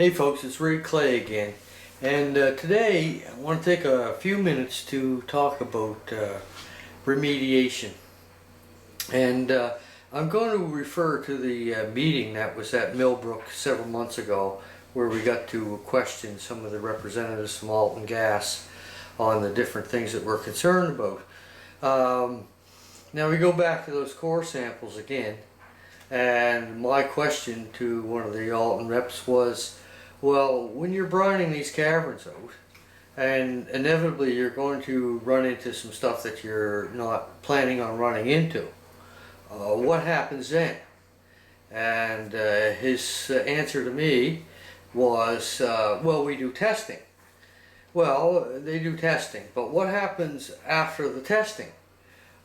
Hey folks, it's Ray Clay again, and today I want to take a few minutes to talk about remediation. And I'm going to refer to the meeting that was at Millbrook several months ago, where we got to question some of the representatives from ALTON Gas on the different things that we're concerned about. Now we go back to those core samples again, and my question to one of the ALTON reps was, well, when you're brining these caverns out, and inevitably you're going to run into some stuff that you're not planning on running into, what happens then? And his answer to me was, well, we do testing. Well, they do testing, but what happens after the testing?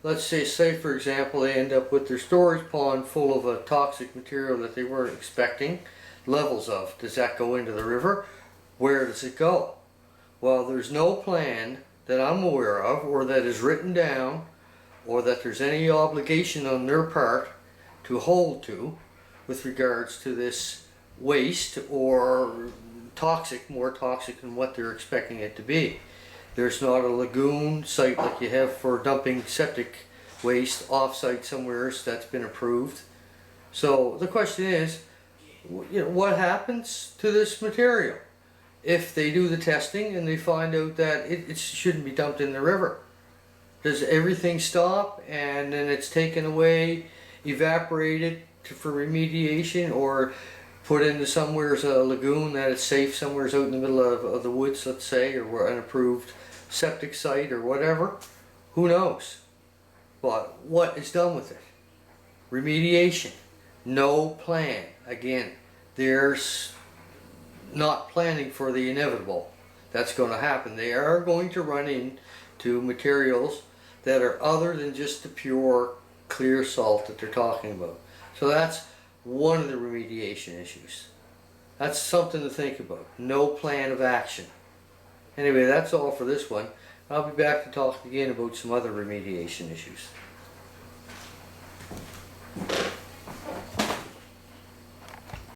Let's say for example, they end up with their storage pond full of a toxic material that they weren't expecting levels of. Does that go into the river? Where does it go? Well, there's no plan that I'm aware of, or that is written down, or that there's any obligation on their part to hold to with regards to this waste, or toxic, more toxic than what they're expecting it to be. There's not a lagoon site like you have for dumping septic waste off-site somewhere that's been approved. So the question is, what happens to this material if they do the testing and they find out that it shouldn't be dumped in the river? Does everything stop and then it's taken away, evaporated for remediation, or put into somewhere's a lagoon that it's safe somewhere's out in the middle of the woods, let's say, or an approved septic site or whatever? Who knows? But what is done with it? Remediation. No plan. Again, there's not planning for the inevitable that's going to happen. They are going to run into materials that are other than just the pure clear salt that they're talking about. So that's one of the remediation issues. That's something to think about. No plan of action. Anyway, that's all for this one. I'll be back to talk again about some other remediation issues.